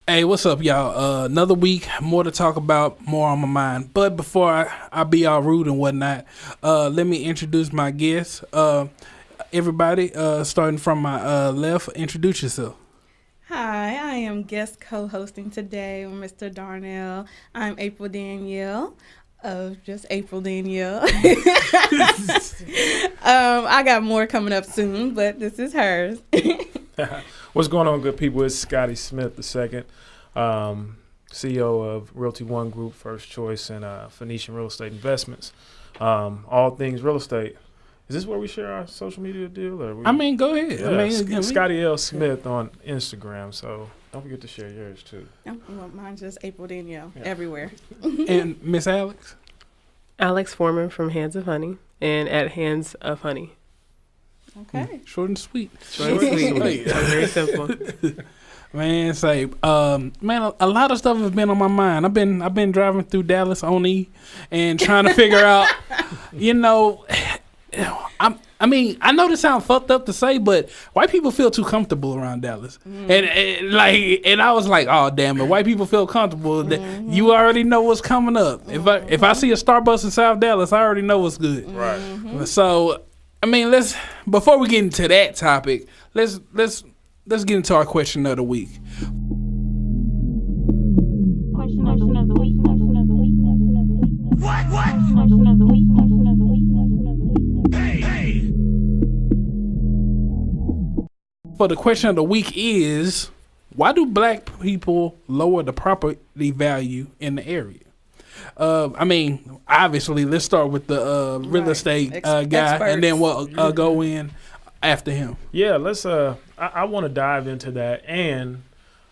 Hey, what's up, y'all? Another week, more to talk about, more on my mind. But before I be all rude and whatnot, let me introduce my guests. Everybody, starting from my left, introduce yourself. Hi, I am guest co-hosting today with Mr. Darnell. I'm April Danielle of just April Danielle. I got more coming up soon, but this is hers. What's going on, good people? It's Scottie Smith II, CEO of Realty One Group, First Choice, and Phoenician Real Estate Investments. All things real estate. Is this where we share our social media deal? Or Go ahead. Yeah, Scottie L. Smith on Instagram. So don't forget to share yours too. Oh, well, mine's just April Danielle everywhere. And Miss Alex? Alex Foreman from Hands of Honey and at Hands of Honey. Okay. Short and sweet. Short and sweet. Very simple. Man, a lot of stuff has been on my mind. I've been driving through Dallas on E and trying to figure out, I know this sounds fucked up to say, but white people feel too comfortable around Dallas, and I was like, oh damn it, white people feel comfortable. That you already know what's coming up. If I see a Starbucks in South Dallas, I already know what's good. Right. So, let's before we get into that topic, let's get into our question of the week. Question of the week. What? Question of the week. Hey. For the question of the week is, why do black people lower the property value in the area? Obviously, let's start with the real estate guy, experts. And then we'll go in after him. Yeah, let's. I want to dive into that, and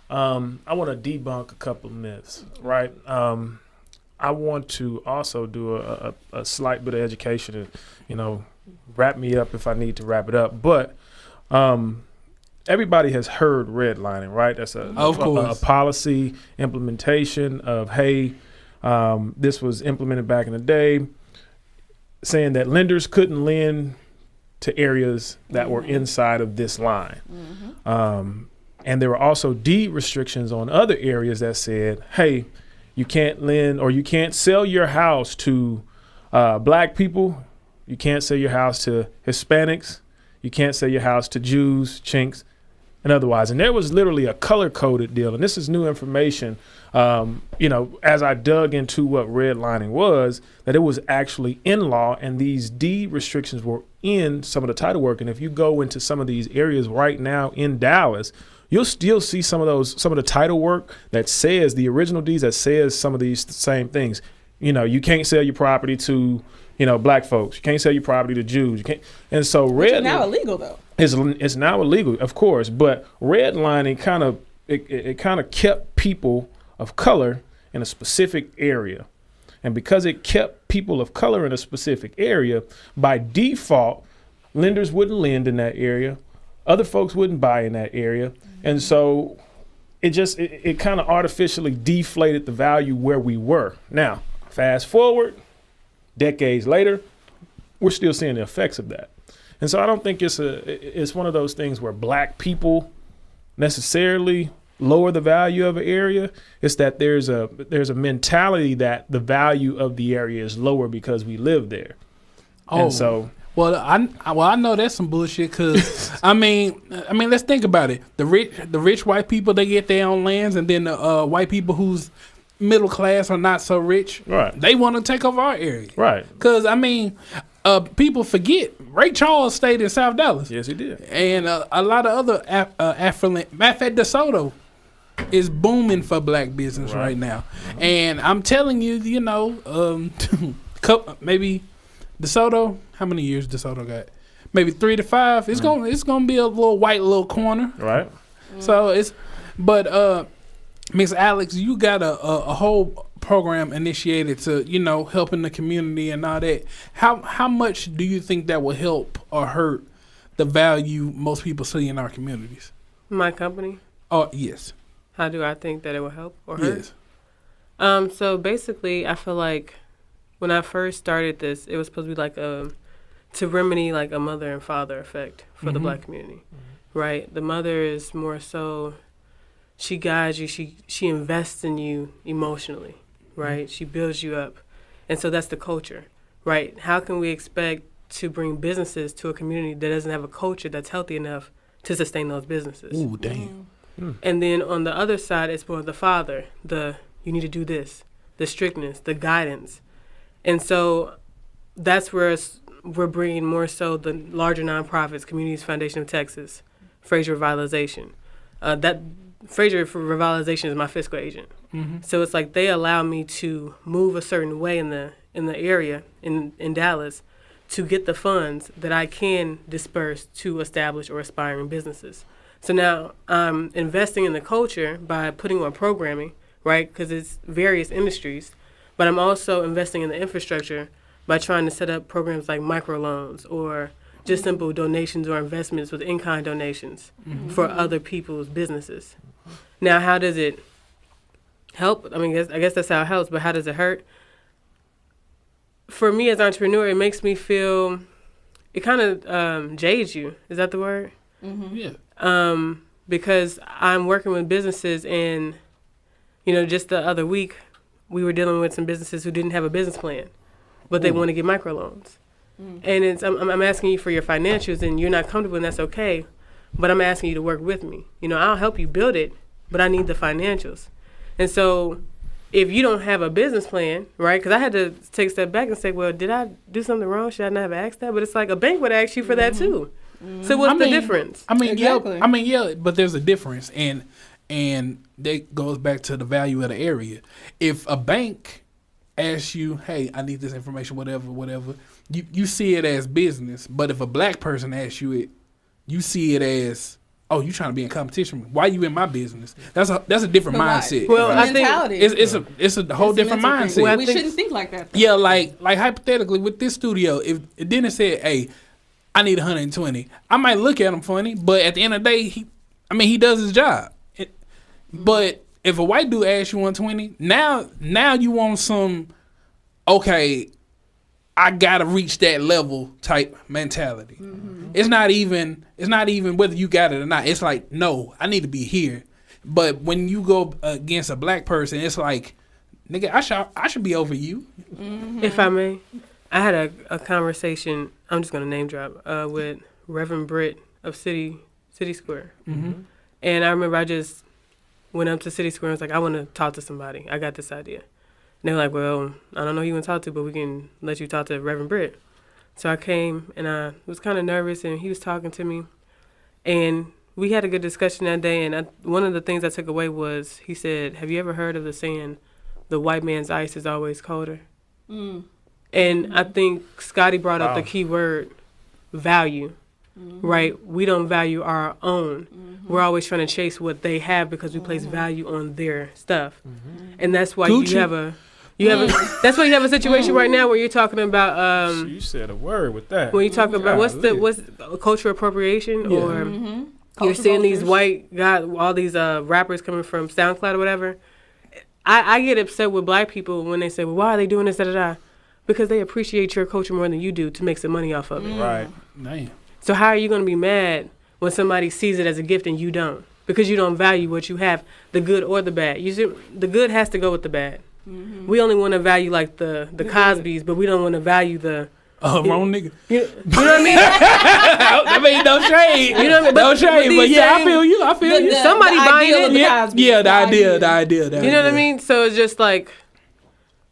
I want to debunk a couple of myths, right? I want to also do a slight bit of education and, wrap me up if I need to wrap it up. But everybody has heard redlining, right? That's a policy implementation of, hey, this was implemented back in the day, saying that lenders couldn't lend to areas that were inside of this line. And there were also deed restrictions on other areas that said, hey, you can't lend or you can't sell your house to black people. You can't sell your house to Hispanics. You can't sell your house to Jews, Chinks, and otherwise. And there was literally a color-coded deal. And this is new information, as I dug into what redlining was, that it was actually in law, and these deed restrictions were in some of the title work. And if you go into some of these areas right now in Dallas, you'll still see some of the title work that says the original deeds that says some of these same things. You can't sell your property to, black folks. You can't sell your property to Jews. You can't. And so It's now illegal though. It's now illegal, of course. But redlining kind of kept people of color in a specific area. And because it kept people of color in a specific area, by default, lenders wouldn't lend in that area. Other folks wouldn't buy in that area. And so it kind of artificially deflated the value where we were. Now, fast forward, decades later, we're still seeing the effects of that. And so I don't think it's one of those things where black people necessarily lower the value of an area. It's that there's a mentality that the value of the area is lower because we live there. And so Well, I know that's some bullshit because let's think about it. The rich white people, they get their own lands, and then the white people who's middle class or not so rich, right, they want to take over our area, right? Because people forget Ray Charles stayed in South Dallas. Yes, he did, and a lot of other affluent. Matter of fact, DeSoto is booming for black business right now, and I'm telling you, maybe DeSoto. How many years DeSoto got? Maybe 3 to 5. It's gonna be a little white little corner, right? So Miss Alex, you got a whole program initiated to helping the community and all that. How much do you think that will help or hurt the value most people see in our communities? My company? Oh yes. How do I think that it will help or hurt? Yes. So basically, I feel like when I first started this, it was supposed to be like to remedy like a mother and father effect for the black community, right? The mother is more so she guides you, she invests in you emotionally, right? She builds you up. And so that's the culture, right? How can we expect to bring businesses to a community that doesn't have a culture that's healthy enough to sustain those businesses? Ooh, damn. And then on the other side, it's more the father, you need to do this, the strictness, the guidance. And so that's where we're bringing more so the larger nonprofits, Communities Foundation of Texas, Fraser Revitalization. That Fraser for Revitalization is my fiscal agent. Mm-hmm. So it's like they allow me to move a certain way in the area in Dallas to get the funds that I can disperse to establish or aspiring businesses. So now I'm investing in the culture by putting on programming, right? Because it's various industries, but I'm also investing in the infrastructure by trying to set up programs like microloans or just simple donations or investments with in-kind donations for other people's businesses. Now, how does it help? I mean, I guess that's how it helps, but how does it hurt? For me as an entrepreneur, it makes me feel, it kind of jades you. Is that the word? Mm-hmm. Yeah. Because I'm working with businesses and, just the other week, we were dealing with some businesses who didn't have a business plan, but they want to get microloans. And I'm asking you for your financials, and you're not comfortable, and that's okay. But I'm asking you to work with me. I'll help you build it, but I need the financials. And so if you don't have a business plan, right, because I had to take a step back and say, well, did I do something wrong? Should I not have asked that? But it's like a bank would ask you for that too. So what's the difference? Yeah, but there's a difference. And that goes back to the value of the area. If a bank asks you, hey, I need this information, whatever, you see it as business. But if a black person asks you it, you see it as, oh, you trying to be in competition with me. Why you in my business? That's a different mindset. Well, I think it's a whole different mindset. Well, we shouldn't think like that, though. Yeah, like hypothetically with this studio, if it didn't say, hey, I need 120, I might look at him funny, but at the end of the day, he does his job. But if a white dude asks you 120, now you want some, okay, I gotta reach that level type mentality. Mm-hmm. It's not even whether you got it or not. It's like, no, I need to be here. But when you go against a black person, it's like, nigga, I should be over you. Mm-hmm. If I may, I had a conversation. I'm just gonna name drop with Reverend Britt of City Square, and I remember I just went up to City Square and was like, I want to talk to somebody. I got this idea. And they were like, well, I don't know who you want to talk to, but we can let you talk to Reverend Britt. So I came, and I was kind of nervous, and he was talking to me. And we had a good discussion that day, and one of the things I took away was he said, have you ever heard of the saying, the white man's ice is always colder? And I think Scottie brought up the key word, value, right? We don't value our own. We're always trying to chase what they have because we place value on their stuff. And that's why that's why you have a situation right now where you're talking about you said a word with that. When you talk about what's cultural appropriation or you're seeing these white guys, all these rappers coming from SoundCloud or whatever. I get upset with black people when they say, well, why are they doing this, da-da-da? Because they appreciate your culture more than you do to make some money off of it. Right. Damn. So how are you going to be mad when somebody sees it as a gift and you don't? Because you don't value what you have, the good or the bad. You see, the good has to go with the bad. We only want to value like the Cosbys, but we don't want to value the wrong nigga. You know what I mean? I mean, no shade. You know what I mean? No shade, but yeah, I feel you. Somebody buying it. The idea. You know what I mean? So it's just like,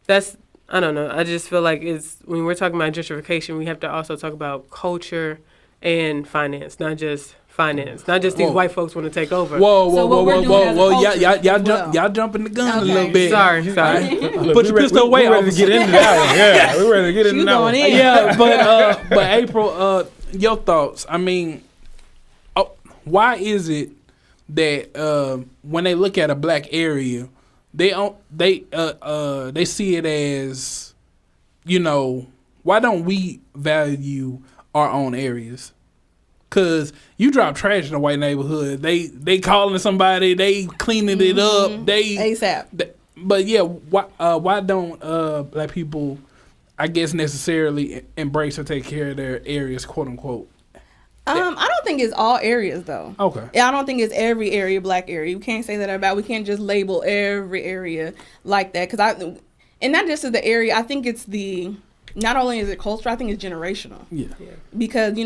I don't know. I just feel like when we're talking about gentrification, we have to also talk about culture and finance, not just these white folks want to take over. Whoa. Y'all jumping the gun a little bit. Sorry. Put your pistol away. We're ready to get into that one. Yeah, we're ready to get into that one. Yeah, but April, your thoughts. I mean, why is it that when they look at a black area, they see it as, why don't we value our own areas? Cause you drop trash in a white neighborhood, they calling somebody, they cleaning it up, they ASAP. But yeah, why don't black people, I guess, necessarily embrace or take care of their areas, quote unquote? I don't think it's all areas though. Okay. I don't think it's every area, black area. You can't say that about. We can't just label every area like that and not just as the area. I think it's not only is it culture, I think it's generational. Yeah. Because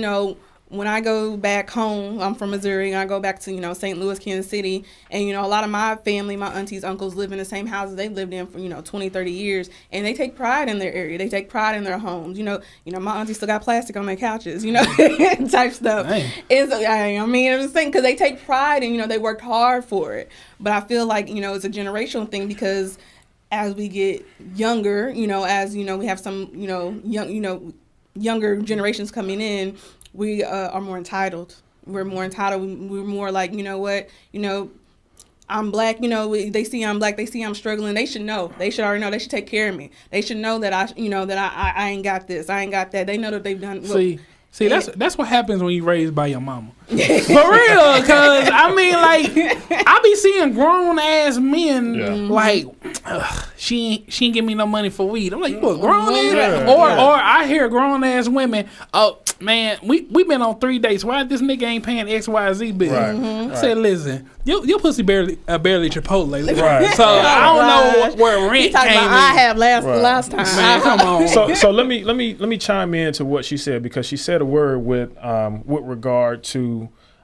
when I go back home, I'm from Missouri, and I go back to St. Louis, Kansas City, and a lot of my family, my aunties, uncles live in the same houses they've lived in for 20, 30 years, and they take pride in their area. They take pride in their homes. My aunties still got plastic on their couches, type stuff. I'm just saying, because they take pride and they worked hard for it. But I feel like it's a generational thing, because as we get younger, as we have some younger generations coming in, we are more entitled. We're more entitled. We're more like, I'm black. They see I'm black. They see I'm struggling. They should know. They should already know. They should take care of me. They should know that I ain't got this. I ain't got that. They know that they've done. See, that's what happens when you raised by your mama. For real, cause I be seeing grown ass men she ain't give me no money for weed. I'm like, you a grown ass, or I hear grown ass women. Oh man, we been on 3 dates. Why this nigga ain't paying XYZ bill? Right. I said, listen, your pussy barely Chipotle. Right. So I don't know where rent came in. I have last time. Man, come on. So let me chime in to what she said, because she said a word with regard to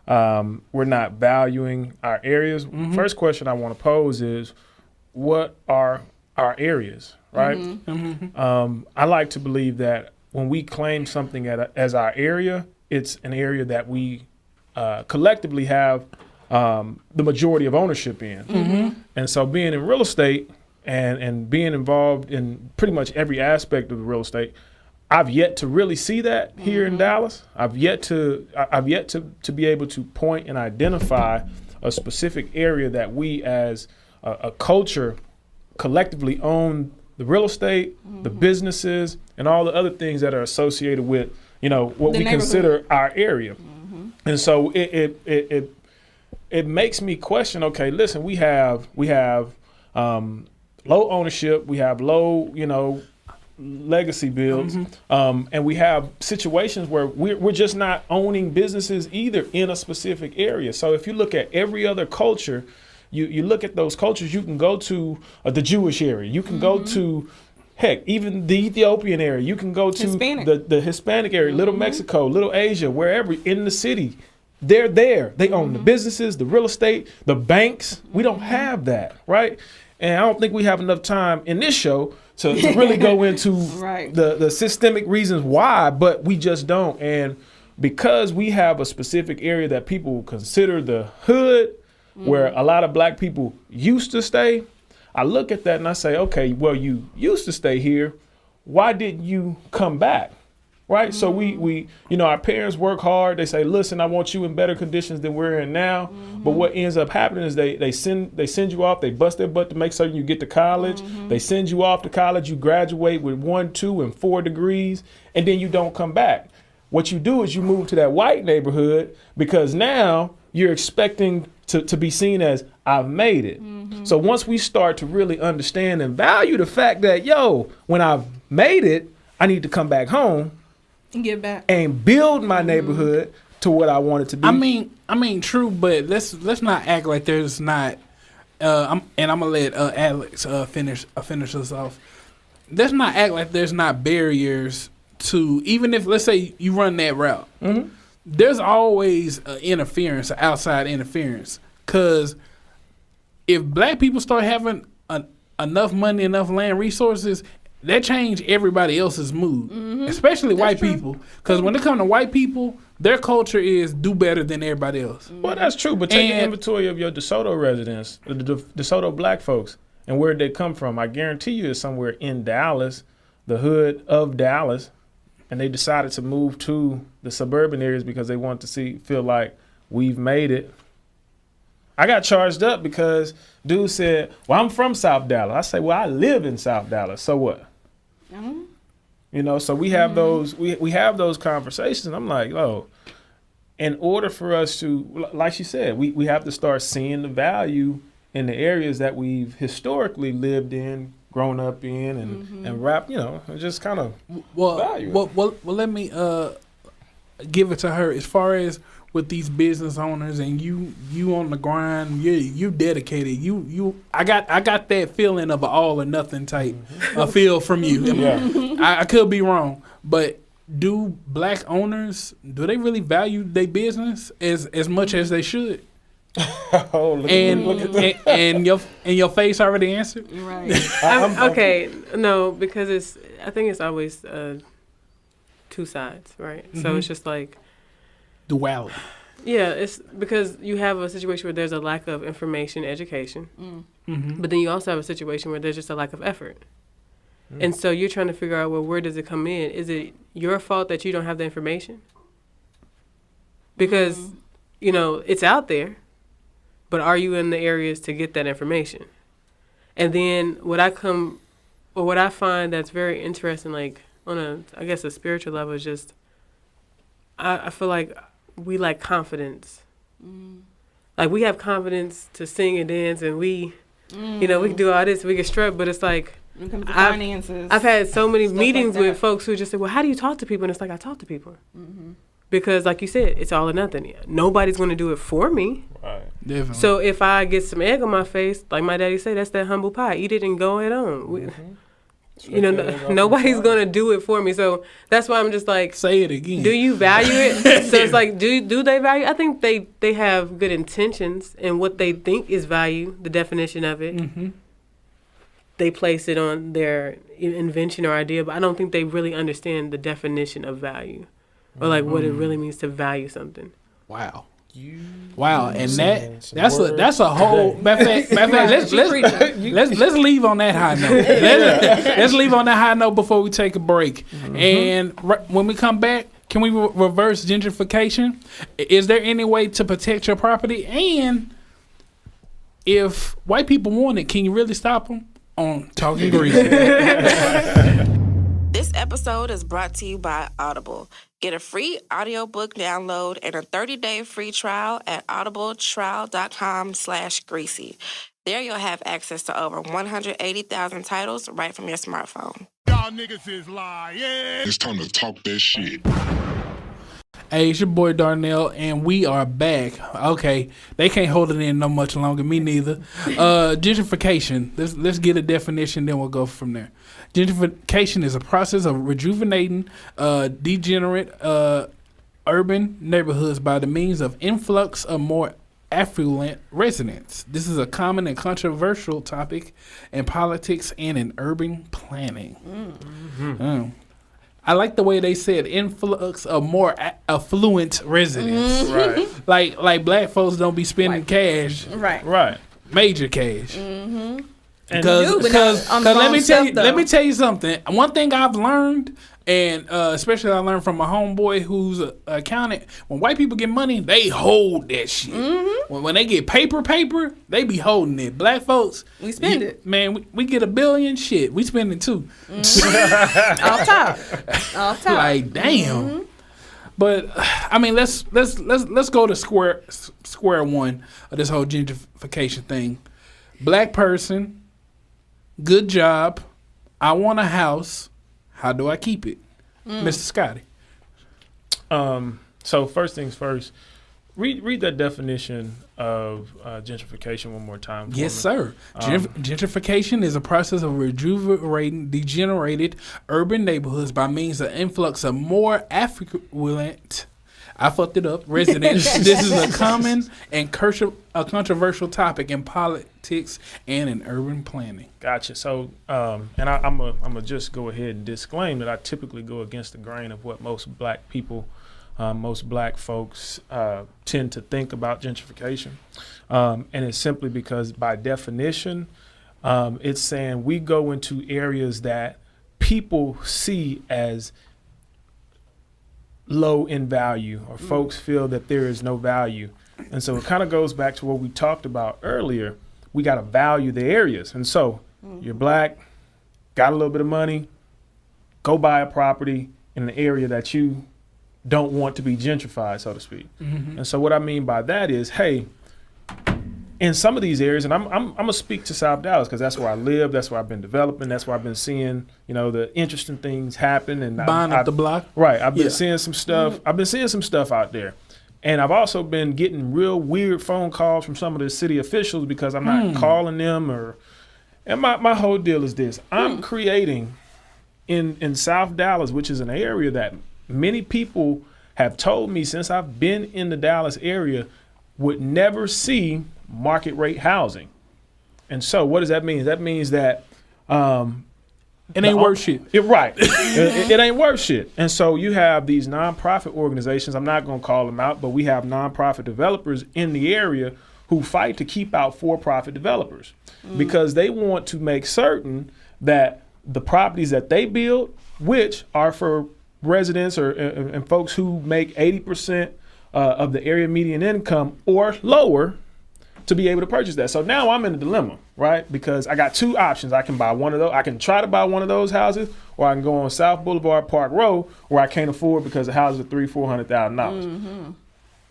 we're not valuing our areas. Mm-hmm. First question I want to pose is, what are our areas, right? Mm-hmm. I like to believe that when we claim something as our area, it's an area that we collectively have the majority of ownership in. Mm-hmm. And so being in real estate and being involved in pretty much every aspect of the real estate, I've yet to really see that here in Dallas. I've yet to be able to point and identify a specific area that we as a culture collectively own the real estate, the businesses, and all the other things that are associated with, what we consider our area. Mm-hmm. And so it makes me question, okay, listen, we have low ownership, we have low, legacy bills, and we have situations where we're just not owning businesses either in a specific area. So if you look at every other culture, you look at those cultures, you can go to the Jewish area, you can go to, heck, even the Ethiopian area, you can go to the Hispanic area, Little Mexico, Little Asia, wherever in the city. They're there. They own the businesses, the real estate, the banks. We don't have that, right? And I don't think we have enough time in this show to really go into the systemic reasons why, but we just don't. And because we have a specific area that people consider the hood, where a lot of black people used to stay, I look at that and I say, okay, well, you used to stay here. Why didn't you come back? Right. So we our parents work hard. They say, listen, I want you in better conditions than we're in now. But what ends up happening is they send you off. They bust their butt to make certain you get to college. They send you off to college. You graduate with 1, 2, and 4 degrees, and then you don't come back. What you do is you move to that white neighborhood, because now you're expecting to be seen as, I've made it. So once we start to really understand and value the fact that, when I've made it, I need to come back home and get back and build my neighborhood to what I want it to be. I mean, true, but let's not act like there's not. I'm gonna let Alex finish us off. Let's not act like there's not barriers to, even if, let's say, you run that route. Mm-hmm. There's always interference, outside interference, because if black people start having enough money, enough land resources, that change everybody else's mood, especially white people. Because when it comes to white people, their culture is do better than everybody else. Well, that's true, but take an inventory of your DeSoto residents, the DeSoto black folks, and where they come from. I guarantee you it's somewhere in Dallas, the hood of Dallas, and they decided to move to the suburban areas because they want to feel like we've made it. I got charged up because dude said, well, I'm from South Dallas. I say, well, I live in South Dallas. So what? So we have those we have those conversations. I'm like, in order for us to, like she said, we have to start seeing the value in the areas that we've historically lived in, grown up in, and just kind of value. Well, let me give it to her as far as with these business owners and you on the grind, you dedicated. I got that feeling of an all or nothing type feel from you. Yeah. I could be wrong, but do black owners, do they really value their business as much as they should? And your face already answered. Right. Okay, no, because I think it's always two sides, right? Mm-hmm. So it's just like duality. Yeah, it's because you have a situation where there's a lack of information, education, but then you also have a situation where there's just a lack of effort. And so you're trying to figure out, well, where does it come in? Is it your fault that you don't have the information? Because, it's out there, but are you in the areas to get that information? And then what I find that's very interesting, like on a spiritual level, is just, I feel like we lack confidence. Like we have confidence to sing and dance and we can do all this, we can strut, but it's like, when it comes to finances. I've had so many meetings with folks who just say, well, how do you talk to people? And it's like, I talk to people. Because like you said, it's all or nothing. Nobody's going to do it for me. Right. Definitely. So if I get some egg on my face, like my daddy said, that's that humble pie. Eat it and go head on. Nobody's going to do it for me. So that's why I'm just like, say it again. Do you value it? So it's like, do they value? I think they have good intentions and what they think is value, the definition of it. They place it on their invention or idea, but I don't think they really understand the definition of value or like what it really means to value something. Wow. And that's a whole. Let's leave on that high note. Let's leave on that high note before we take a break. And when we come back, can we reverse gentrification? Is there any way to protect your property? And if white people want it, can you really stop them? On Talkin Greasy. This episode is brought to you by Audible. Get a free audiobook download and a 30-day free trial at audibletrial.com/greasy. There you'll have access to over 180,000 titles right from your smartphone. Y'all niggas is lying. It's time to talk that shit. Hey, it's your boy Darnell, and we are back. Okay, they can't hold it in no much longer. Me neither. Gentrification. Let's get a definition, then we'll go from there. Gentrification is a process of rejuvenating degenerate urban neighborhoods by the means of influx of more affluent residents. This is a common and controversial topic in politics and in urban planning. I like the way they said influx of more affluent residents. Right. Like black folks don't be spending cash. Right. Major cash. Because let me tell you something. One thing I've learned, and especially I learned from my homeboy who's an accountant, when white people get money, they hold that shit. When they get paper, they be holding it. Black folks, we spend it. Man, we get $1 billion, shit. We spend it too. Off top. Like, damn. But I mean, let's go to square one of this whole gentrification thing. Black person, good job. I want a house. How do I keep it? Mr. Scottie. So first things first, read that definition of gentrification one more time. Yes, sir. Gentrification is a process of rejuvenating degenerated urban neighborhoods by means of influx of more affluent, I fucked it up, residents. This is a common and controversial topic in politics and in urban planning. Gotcha. So, and I'm gonna just go ahead and disclaim that I typically go against the grain of what most black people, most black folks tend to think about gentrification, and it's simply because by definition, it's saying we go into areas that people see as low in value, or folks feel that there is no value. And so it kind of goes back to what we talked about earlier. We got to value the areas. And so you're black, got a little bit of money, go buy a property in an area that you don't want to be gentrified, so to speak. And so what I mean by that is, hey, in some of these areas, and I'm gonna speak to South Dallas because that's where I live, that's where I've been developing, that's where I've been seeing, the interesting things happen and buying up the block. Right, I've been seeing some stuff. I've been seeing some stuff out there, and I've also been getting real weird phone calls from some of the city officials because I'm not calling them and my whole deal is this: I'm creating in South Dallas, which is an area that many people have told me since I've been in the Dallas area would never see market rate housing. And so what does that mean? That means that it ain't worth shit. It ain't worth shit. And so you have these nonprofit organizations, I'm not going to call them out, but we have nonprofit developers in the area who fight to keep out for-profit developers because they want to make certain that the properties that they build, which are for residents and folks who make 80% of the area median income or lower, to be able to purchase that. So now I'm in a dilemma, right? Because I got two options. I can buy one of those. I can try to buy one of those houses, or I can go on South Boulevard Park Road, where I can't afford because the houses are $300,000-$400,000.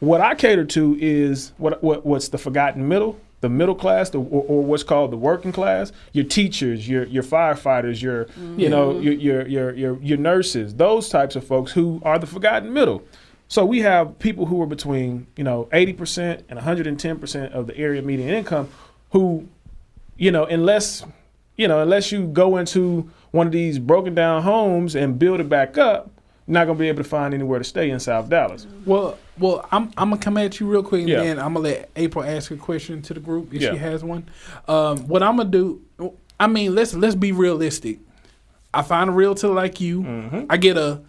What I cater to is what's the forgotten middle, the middle class, or what's called the working class. Your teachers, your firefighters, your nurses, those types of folks who are the forgotten middle. So we have people who are between 80% and 110% of the area median income, who, unless you go into one of these broken down homes and build it back up, you're not gonna be able to find anywhere to stay in South Dallas. Well, I'm gonna come at you real quick, and then I'm gonna let April ask a question to the group if she has one. What I'm gonna do, let's be realistic. I find a realtor like you. Mm-hmm. I get a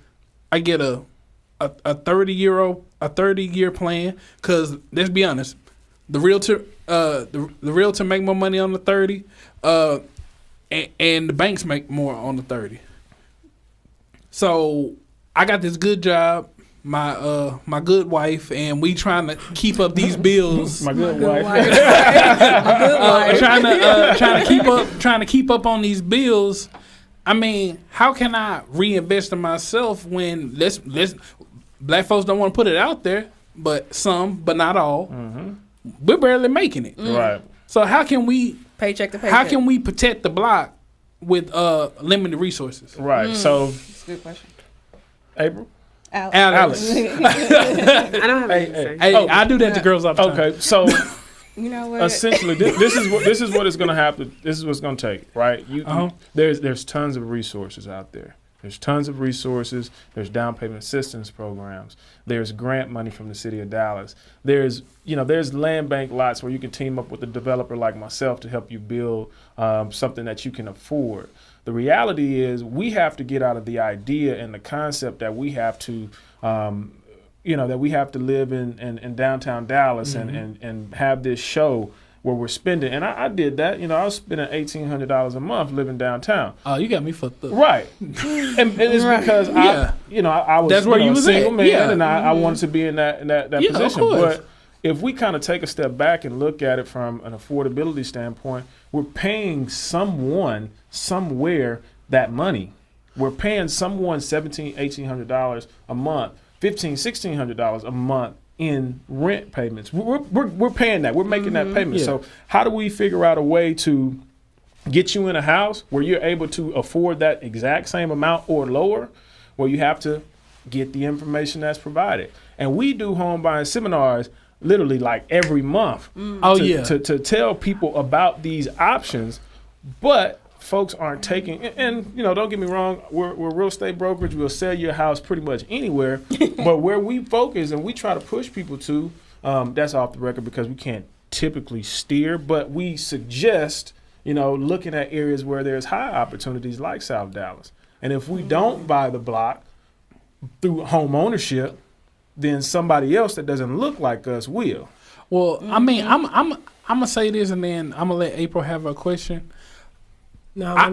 30-year plan, because let's be honest, the realtor make more money on the 30, and the banks make more on the 30. So I got this good job, my good wife, and we trying to keep up these bills. My good wife. Trying to keep up on these bills. How can I reinvest in myself when black folks don't want to put it out there, but not all. Mm-hmm. We're barely making it. Right. So how can we paycheck to paycheck? How can we protect the block with limited resources? Right. So that's a good question. April? Alex. I don't have anything to say. I do that to girls all the time. Okay, so you know what? Essentially, this is what it's going to have to. This is what's going to take, right? There's tons of resources out there. There's tons of resources. There's down payment assistance programs. There's grant money from the city of Dallas. There's land bank lots where you can team up with a developer like myself to help you build something that you can afford. The reality is we have to get out of the idea and the concept that we have to live in downtown Dallas and have this show where we're spending. And I did that. I was spending $1,800 a month living downtown. Oh, you got me fucked up. Right. and it's because I was that's where you was a single man, and I wanted to be in that position. But if we kind of take a step back and look at it from an affordability standpoint, we're paying someone somewhere that money. We're paying someone $1,700, $1,800 a month, $1,500, $1,600 a month in rent payments. We're paying that. We're making that payment. Yeah. So how do we figure out a way to get you in a house where you're able to afford that exact same amount or lower? Well, you have to get the information that's provided. And we do home buying seminars literally like every month to tell people about these options, but folks aren't taking, and don't get me wrong, we're real estate brokerage. We'll sell your house pretty much anywhere, but where we focus and we try to push people to, that's off the record because we can't typically steer, but we suggest, looking at areas where there's high opportunities like South Dallas. And if we don't buy the block through home ownership, then somebody else that doesn't look like us will. Well, I'm gonna say this, and then I'm gonna let April have a question. No, let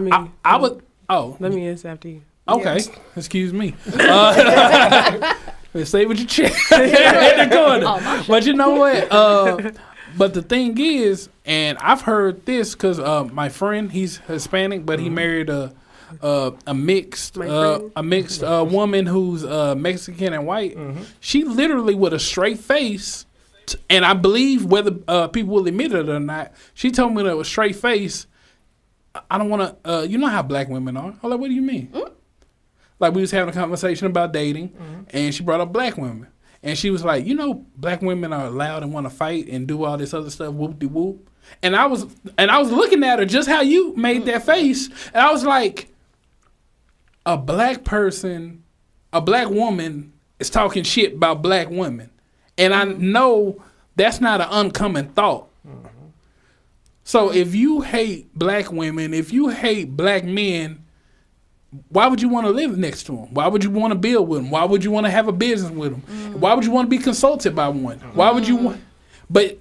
me answer after you. Okay, excuse me. Stay with your chair in the corner. But you know what? But the thing is, and I've heard this because my friend, he's Hispanic, but he married a mixed woman who's Mexican and white. She literally, with a straight face, and I believe whether people will admit it or not, she told me that with straight face, I don't want to, you know how black women are. I'm like, what do you mean? Like, we was having a conversation about dating, and she brought up black women. And she was like, you know, black women are loud and want to fight and do all this other stuff, whoop-de-whoop. And I was looking at her just how you made that face, and I was like, a black woman is talking shit about black women. And I know that's not an uncommon thought. So if you hate black women, if you hate black men, why would you want to live next to them? Why would you want to build with them? Why would you want to have a business with them? Why would you want to be consulted by one? Why would you want? But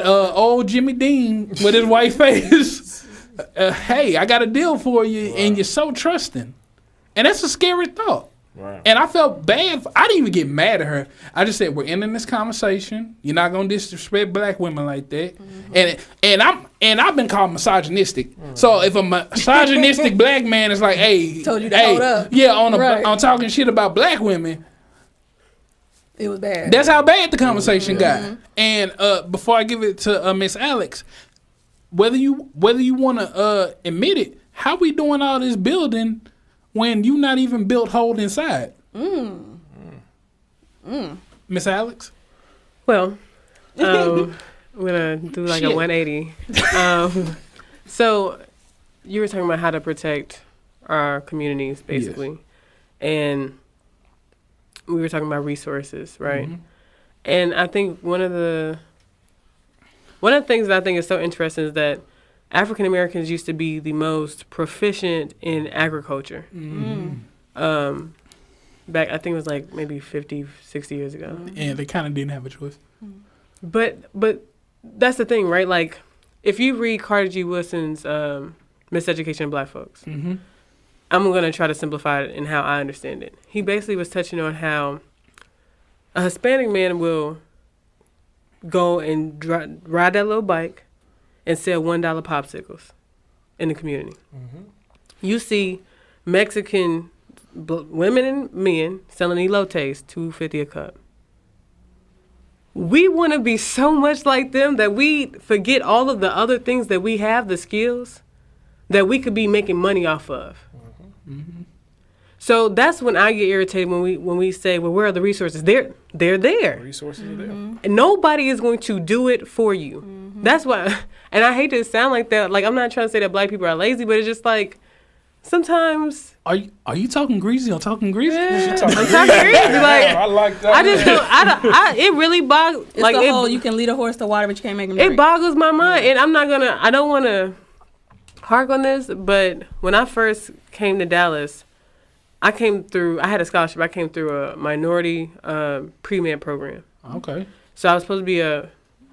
old Jimmy Dean with his white face, hey, I got a deal for you, and you're so trusting, and that's a scary thought. Right. And I felt bad. I didn't even get mad at her. I just said, we're ending this conversation. You're not gonna disrespect black women like that. And I've been called misogynistic. So if a misogynistic black man is like, hey, told you to hold up. Yeah, on talking shit about black women, it was bad. That's how bad the conversation got. And before I give it to Miss Alex, whether you want to admit it, how we doing all this building when you not even built whole inside? Miss Alex? Well, I'm going to do like a 180. So you were talking about how to protect our communities, basically. Yes. And we were talking about resources, right? And I think one of the things that I think is so interesting is that African Americans used to be the most proficient in agriculture. Back, I think it was like maybe 50, 60 years ago. And they kind of didn't have a choice. But that's the thing, right? Like, if you read Carter G. Woodson's Miseducation of Black Folks, I'm going to try to simplify it in how I understand it. He basically was touching on how a Hispanic man will go and ride that little bike and sell $1 popsicles in the community. You see Mexican women and men selling elotes, $2.50 a cup. We want to be so much like them that we forget all of the other things that we have, the skills that we could be making money off of. So that's when I get irritated when we say, well, where are the resources? They're there. Resources are there. And nobody is going to do it for you. That's why, and I hate to sound like that. Like, I'm not trying to say that black people are lazy, but it's just like, sometimes. Are you talking greasy or talking greasy? Yeah. I'm talking greasy. Like, I like that. I just don't, it really boggles. It's like the whole, you can lead a horse to water, but you can't make him drink. It boggles my mind. And I don't want to hark on this, but when I first came to Dallas, I had a scholarship. I came through a minority pre-med program. Okay. So I was supposed to be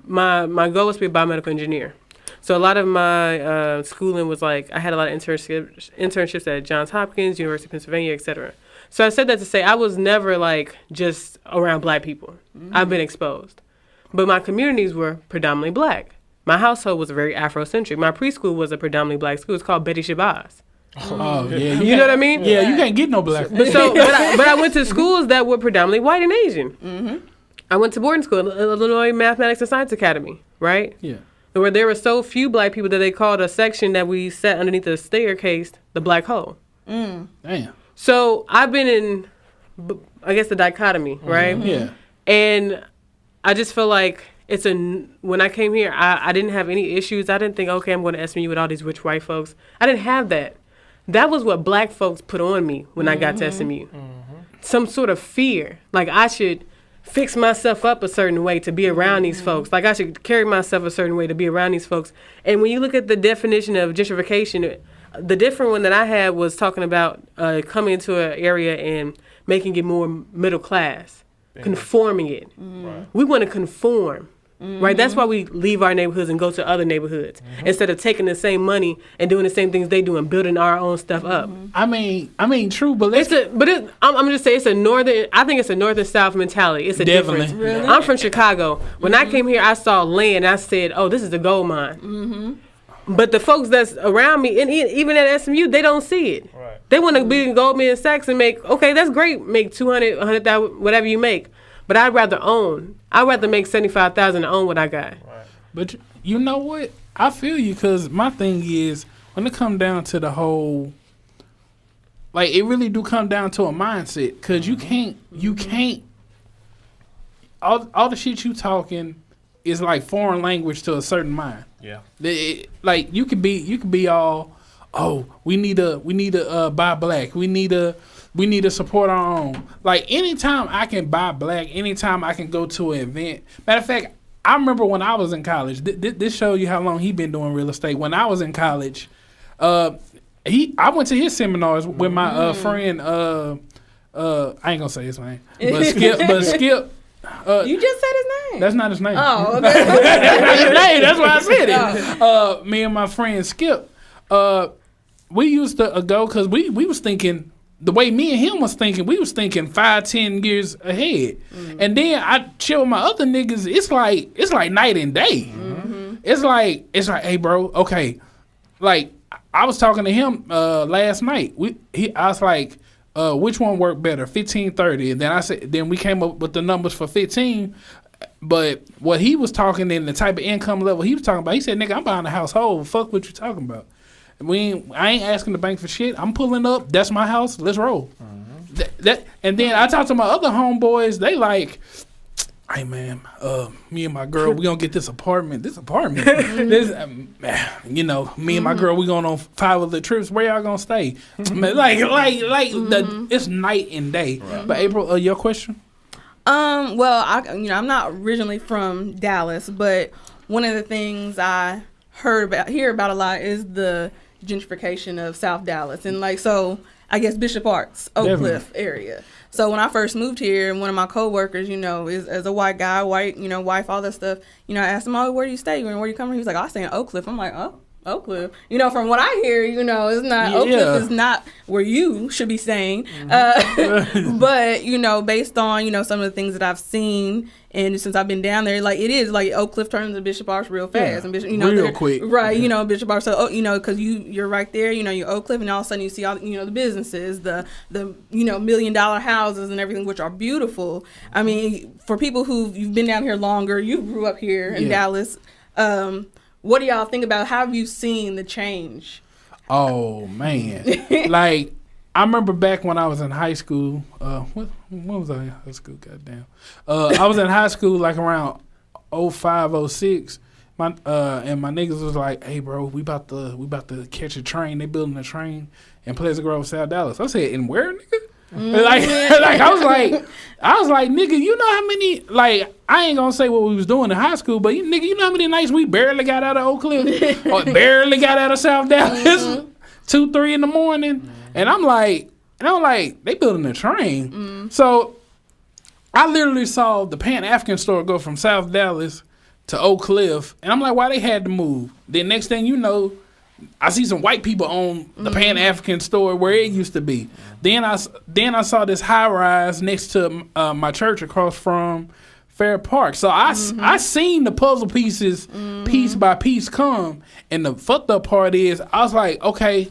my goal was to be a biomedical engineer. So a lot of my schooling was like, I had a lot of internships at Johns Hopkins, University of Pennsylvania, et cetera. So I said that to say I was never like just around black people. I've been exposed. But my communities were predominantly black. My household was very Afrocentric. My preschool was a predominantly black school. It's called Betty Shabazz. Oh, yeah. You know what I mean? Yeah, you can't get no black. But I went to schools that were predominantly white and Asian. I went to boarding school, Illinois Mathematics and Science Academy, right? Yeah. Where there were so few black people that they called a section that we sat underneath the staircase the black hole. Damn. So I've been in, I guess, the dichotomy, right? Yeah. And I just feel like when I came here, I didn't have any issues. I didn't think, okay, I'm going to SMU with all these rich white folks. I didn't have that. That was what black folks put on me when I got to SMU. Some sort of fear. Like, I should fix myself up a certain way to be around these folks. Like, I should carry myself a certain way to be around these folks. And when you look at the definition of gentrification, the different one that I had was talking about coming into an area and making it more middle class, conforming it. Right. We want to conform. Right, that's why we leave our neighborhoods and go to other neighborhoods instead of taking the same money and doing the same things they do and building our own stuff up. I mean, true, but I'm just saying it's a northern. I think it's a north and south mentality. It's a difference. Really? I'm from Chicago. When I came here, I saw land. I said, "Oh, this is a gold mine." But the folks that's around me, and even at SMU, they don't see it. Right. They want to be in Goldman Sachs and make, okay, that's great, make 200, 100,000, whatever you make. But I'd rather own. I'd rather make $75,000 to own what I got. Right. But you know what? I feel you, because my thing is, when it come down to the whole, like, it really do come down to a mindset, because you can't, all the shit you talking is like foreign language to a certain mind. Yeah. Like, you could be all, oh, we need to buy black. We need to support our own. Like, anytime I can buy black, anytime I can go to an event. Matter of fact, I remember when I was in college. This shows you how long he been doing real estate. When I was in college, I went to his seminars with my friend. I ain't gonna say his name, but Skip. You just said his name. That's not his name. Oh, okay. That's not his name. That's why I said it. Me and my friend Skip, we used to go, because we was thinking, the way me and him was thinking, we was thinking 5-10 years ahead. And then I chill with my other niggas. It's like night and day. It's like, hey bro, okay. Like, I was talking to him last night. I was like, which one worked better, 15-30? And then we came up with the numbers for 15. But what he was talking in the type of income level he was talking about, he said, nigga, I'm buying a household. Fuck what you talking about. I ain't asking the bank for shit. I'm pulling up. That's my house. Let's roll. And then I talked to my other homeboys. They like, hey man, me and my girl, we gonna get this apartment. This, me and my girl, we going on 5 of the trips. Where y'all gonna stay? It's night and day. Right. But April, your question? Well, I'm not originally from Dallas, but one of the things I hear about a lot is the gentrification of South Dallas, and I guess Bishop Arts, Oak Cliff area. So when I first moved here, and one of my coworkers, is as a white guy, wife, all that stuff, I asked him, oh, where do you stay? Where do you come from? He was like, I stay in Oak Cliff. I'm like, oh, Oak Cliff. From what I hear, it's not, Oak Cliff is not where you should be staying. But, based on, some of the things that I've seen, and since I've been down there, it is Oak Cliff turns into Bishop Arts real fast. And Bishop, real quick. Right, Bishop Arts, so, because you're right there, you're Oak Cliff, and all of a sudden you see all, the businesses, the $1 million houses and everything, which are beautiful. I mean, for people you've been down here longer, you grew up here in Dallas, what do y'all think about? How have you seen the change? Oh man, I remember back when I was in high school. When was I in high school? Goddamn. I was in high school around 05, 06. And my niggas was like, "Hey, bro, we about to catch a train. They building a train in Pleasant Grove, South Dallas." I said, "And where, nigga?" I was like, nigga, you know how many, I ain't gonna say what we was doing in high school, but nigga, you know how many nights we barely got out of Oak Cliff or barely got out of South Dallas, 2-3 in the morning, and I'm like, they building a train. So I literally saw the Pan-African store go from South Dallas to Oak Cliff, and I'm like, why they had to move? Then next thing you know, I see some white people on the Pan-African store where it used to be. Then I saw this high rise next to my church across from Fair Park. So I seen the puzzle pieces piece by piece come. And the fucked up part is I was like, okay,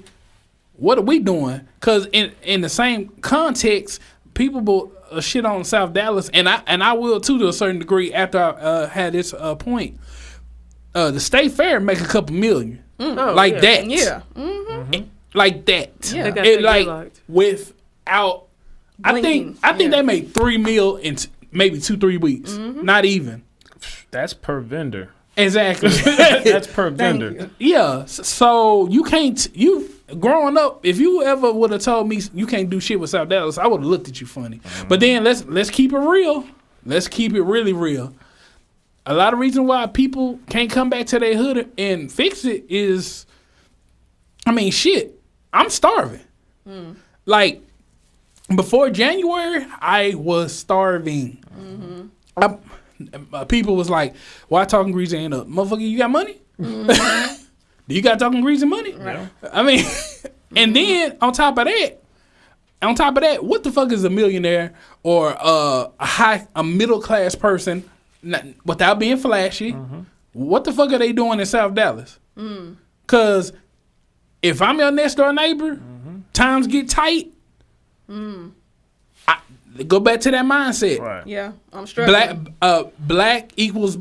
what are we doing? Because in the same context, people will shit on South Dallas, and I will too to a certain degree after I had this point. The State Fair make a couple million. That. Yeah. Like that. Yeah. Without, I think they made $3 million in maybe 2-3 weeks. Not even. That's per vendor. Exactly. That's per vendor. Yeah. So you can't. Growing up, if you ever would have told me you can't do shit with South Dallas, I would have looked at you funny. But then let's keep it real. Let's keep it really real. A lot of reason why people can't come back to their hood and fix it is, shit, I'm starving. Before January, I was starving. People was like, why Talkin Greasy ain't up? Motherfucker, you got money? Do you got Talkin Greasy money? Right. And then on top of that, what the fuck is a millionaire or a middle class person, without being flashy, what the fuck are they doing in South Dallas? Because if I'm your next door neighbor, times get tight, go back to that mindset. Right. Yeah, I'm struggling. Black equals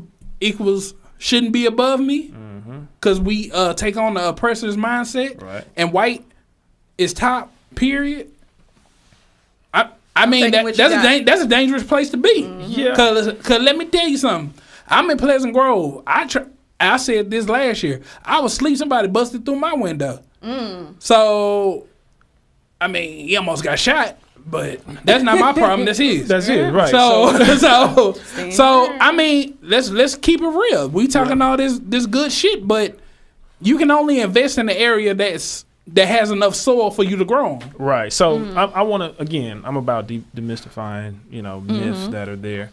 shouldn't be above me because we take on the oppressor's mindset. Right. And white is top. Period. I mean that's a dangerous place to be. Yeah. Cause let me tell you something. I'm in Pleasant Grove. I said this last year. I was asleep. Somebody busted through my window. So, I mean, he almost got shot. But that's not my problem. That's his. That's it, right? So I mean, let's keep it real. We talking all this good shit, but you can only invest in the area that has enough soil for you to grow on. Right. So I want to again. I'm about demystifying, myths that are there.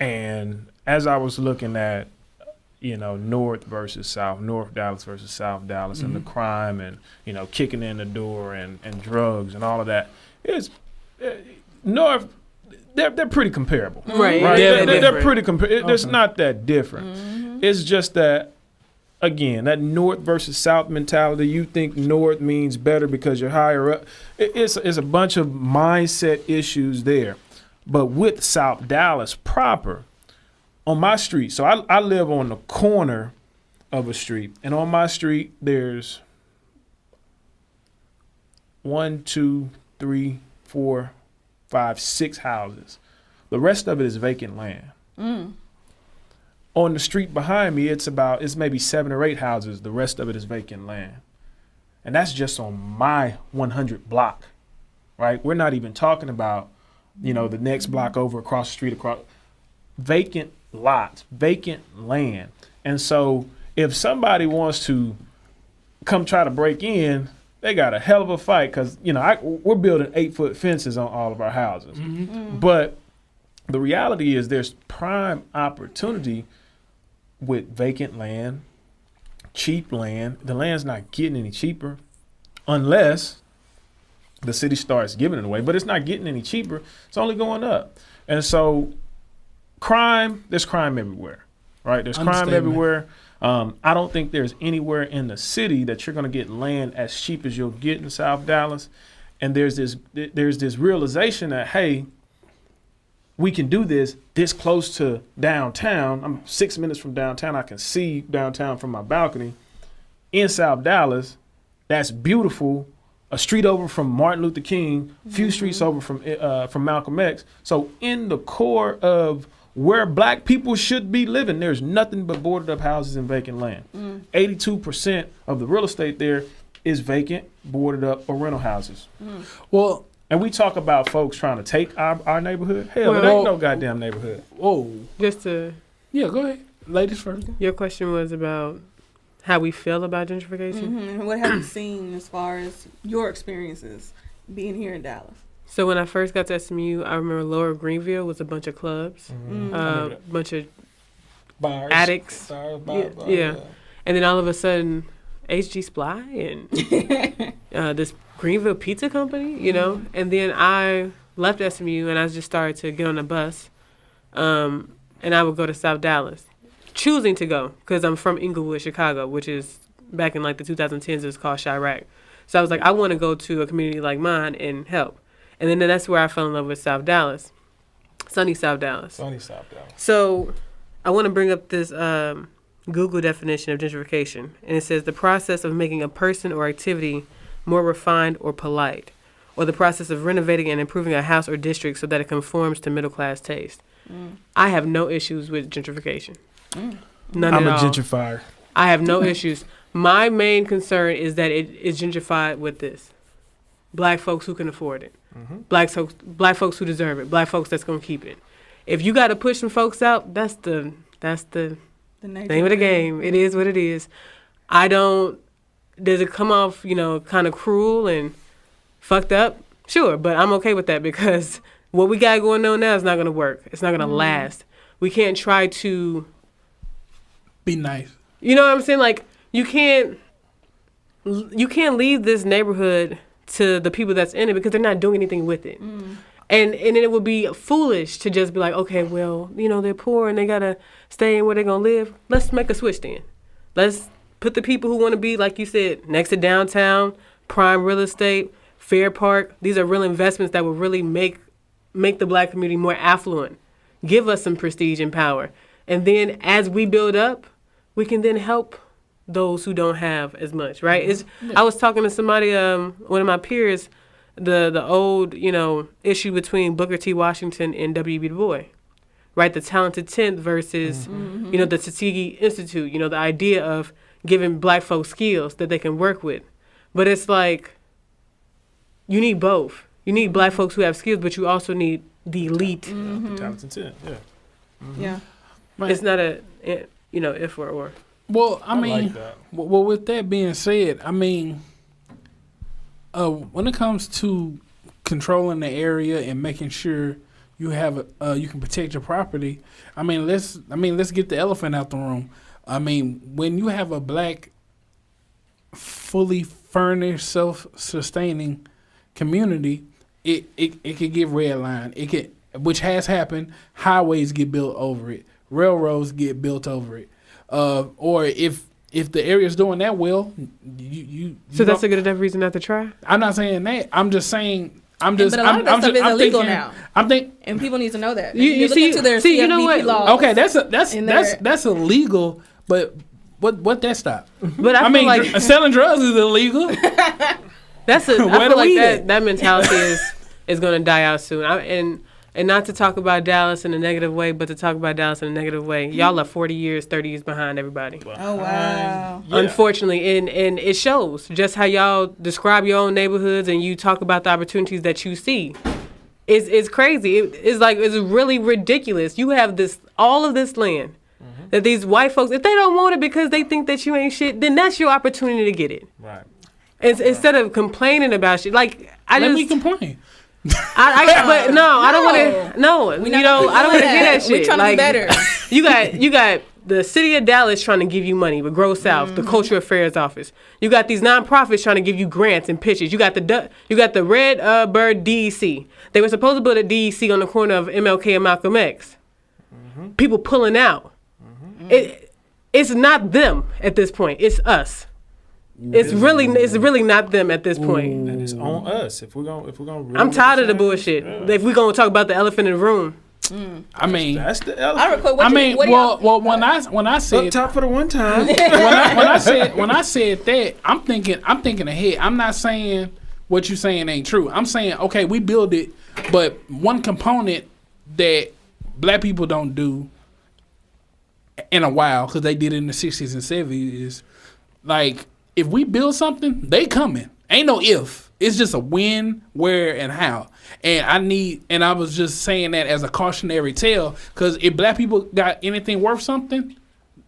And as I was looking at, North versus South, North Dallas versus South Dallas, and the crime and, kicking in the door and drugs and all of that, it's North, they're pretty comparable. Right. They're pretty comparable. It's not that different. It's just that, again, that North versus South mentality, you think North means better because you're higher up. It's a bunch of mindset issues there. But with South Dallas proper, on my street, so I live on the corner of a street, and on my street there's 1, 2, 3, 4, 5, 6 houses. The rest of it is vacant land. On the street behind me, it's maybe 7 or 8 houses. The rest of it is vacant land. And that's just on my 100 block, right? We're not even talking about, the next block over, across the street, vacant lots, vacant land. And so if somebody wants to come try to break in, they got a hell of a fight because, we're building 8-foot fences on all of our houses. But the reality is there's prime opportunity with vacant land, cheap land. The land's not getting any cheaper unless the city starts giving it away, but it's not getting any cheaper. It's only going up. And so there's crime everywhere, right? There's crime everywhere. I don't think there's anywhere in the city that you're going to get land as cheap as you'll get in South Dallas. And there's this realization that, hey, we can do this close to downtown. I'm 6 minutes from downtown. I can see downtown from my balcony. In South Dallas, that's beautiful. A street over from Martin Luther King, few streets over from Malcolm X. So in the core of where black people should be living, there's nothing but boarded up houses and vacant land. 82% of the real estate there is vacant, boarded up, or rental houses. Well, and we talk about folks trying to take our neighborhood. Hell, it ain't no goddamn neighborhood. Whoa. Yeah, go ahead. Ladies first. Your question was about how we feel about gentrification. And what have you seen as far as your experiences being here in Dallas? So when I first got to SMU, I remember Lower Greenville was a bunch of clubs, a bunch of bars, addicts. Bars, yeah. And then all of a sudden, HG Supply and this Greenville Pizza Company, And then I left SMU and I just started to get on a bus, and I would go to South Dallas, choosing to go because I'm from Inglewood, Chicago, which is back in like the 2010s, it was called Chirac. So I was like, I want to go to a community like mine and help. And then that's where I fell in love with South Dallas, sunny South Dallas. So I want to bring up this Google definition of gentrification. And it says the process of making a person or activity more refined or polite, or the process of renovating and improving a house or district so that it conforms to middle-class taste. I have no issues with gentrification. None I'm at all. a gentrifier. I have no issues. My main concern is that it is gentrified with this. Black folks who can afford it. Black folks who deserve it. Black folks that's going to keep it. If you got to push some folks out, that's the name of the game. It is what it is. Does it come off, kind of cruel and fucked up? Sure, but I'm okay with that because what we got going on now is not going to work. It's not going to last. We can't try to be nice. You know what I'm saying? Like, you can't leave this neighborhood to the people that's in it because they're not doing anything with it. And it would be foolish to just be like, okay, well, they're poor and they got to stay in where they're going to live. Let's make a switch then. Let's put the people who want to be, like you said, next to downtown, prime real estate, Fair Park. These are real investments that will really make the Black community more affluent, give us some prestige and power. And then as we build up, we can then help those who don't have as much, right? I was talking to somebody, one of my peers, the old, issue between Booker T. Washington and W.B. Du Bois, right? The talented 10th versus, the Tuskegee Institute, the idea of giving Black folks skills that they can work with. But it's like, you need both. You need Black folks who have skills, but you also need the elite. The talented 10, yeah. Yeah. It's not a, if or. Well, I mean, like that. Well, with that being said, I mean, when it comes to controlling the area and making sure you have you can protect your property, let's get the elephant out the room. I mean, when you have a Black, fully furnished, self-sustaining community, it could get redlined. It could, which has happened. Highways get built over it. Railroads get built over it. Or if the area's doing that well, you So that's a good enough reason not to try? I'm not saying that. I'm just saying. But a lot of that stuff is illegal thinking, now. And people need to know that. You look see, into their you know what? laws. Okay, that's illegal. But what that stop? But I feel like selling drugs is illegal. I feel like that mentality is going to die out soon. And not to talk about Dallas in a negative way, but to talk about Dallas in a negative way. Y'all are 40 years, 30 years behind everybody. Oh, wow. Yeah. Unfortunately, and it shows just how y'all describe your own neighborhoods and you talk about the opportunities that you see. It's crazy. It's really ridiculous. You have all of this land that these white folks, if they don't want it because they think that you ain't shit, then that's your opportunity to get it. Right. Instead of complaining about shit, let me complain. I don't want to. No, I don't want to hear that shit. We're trying to be better. You got the city of Dallas trying to give you money with Grow South, the Cultural Affairs Office. You got these nonprofits trying to give you grants and pitches. You got the Red Bird DEC. They were supposed to build a DEC on the corner of MLK and Malcolm X. People pulling out. It's not them at this point. It's us. It's really not them at this point. And it's on us if we're gonna. Really I'm tired of the bullshit. Yeah. If we're gonna talk about the elephant in the room, I mean, that's the elephant. When I said up top for the one time. when I said that, I'm thinking ahead. I'm not saying what you saying ain't true. I'm saying okay, we build it, but one component that Black people don't do in a while because they did it in the 60s and 70s is like. If we build something, they coming. Ain't no if. It's just a when, where, and how. And I was just saying that as a cautionary tale, because if Black people got anything worth something,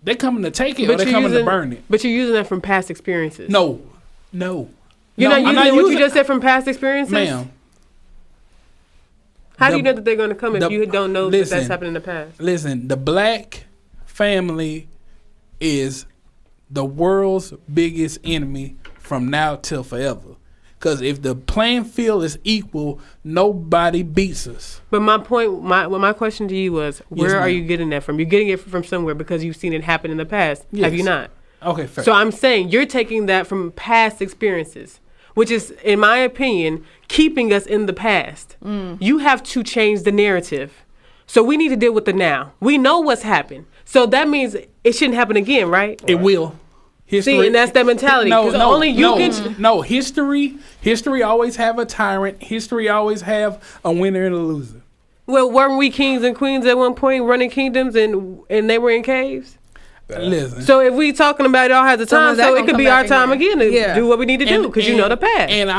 they coming to take it or they coming to burn it. But you're using that from past experiences. No. You're not using what you just said from past experiences? Ma'am. How do you know that they're going to come if you don't know that that's happened in the past? Listen, the Black family is the world's biggest enemy from now till forever. Because if the playing field is equal, nobody beats us. But my point, my question to you was, where are you getting that from? You're getting it from somewhere because you've seen it happen in the past. Yes. Have you not? Okay, fair. So I'm saying you're taking that from past experiences, which is, in my opinion, keeping us in the past. You have to change the narrative. So we need to deal with the now. We know what's happened. So that means it shouldn't happen again, right? It will. History, see, and that's that mentality. History always have a tyrant. History always have a winner and a loser. Well, weren't we kings and queens at one point running kingdoms and they were in caves? Listen. So if we talking about it all has a time, so it could be our time again to do what we need to do because you know the past. And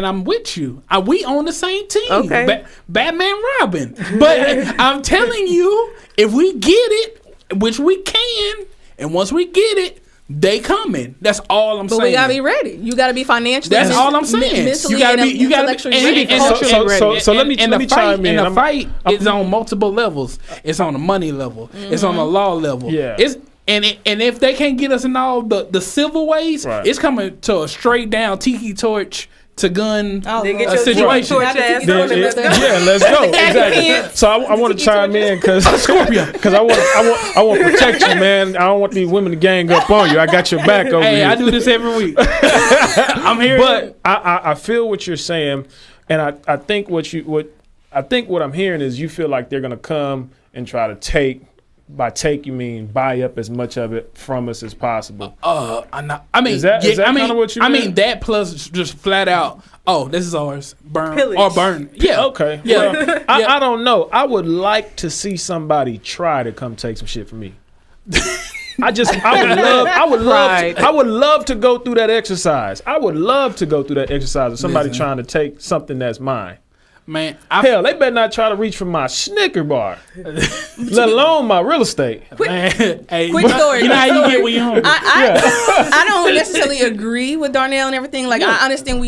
I'm with you. We on the same team. Okay. Batman, Robin. But I'm telling you, if we get it, which we can, and once we get it. They coming. That's all I'm saying. But we gotta be ready. You gotta be financially. That's all I'm saying. Mentally you gotta be culturally ready. So let me chime in. And the fight is on multiple levels. It's on the money level. It's on the law level. Yeah. And if they can't get us in all the civil ways, it's coming to a straight down tiki torch to gun Get a your situation. torch ass. Yeah, let's go. Exactly. So I want to chime in because I want to protect you, man. I don't want these women to gang up on you. I got your back over here. Hey, I do this every week. I'm here. But I feel what you're saying, and I think what I'm hearing is you feel like they're gonna come and try to take. By take, you mean buy up as much of it from us as possible. I mean, is that kind of what you mean? I mean that plus just flat out. Oh, this is ours. Burn Pillage. or burn. Yeah. Okay. Yeah. Well, I don't know. I would like to see somebody try to come take some shit from me. I would love to go through that exercise. I would love to go through that exercise of somebody trying to take something that's mine. Man, hell, they better not try to reach for my Snicker bar, let alone my real estate. Hey, Quick story. You know how you get when you're hungry. I don't necessarily agree with Darnell and everything. Like, I understand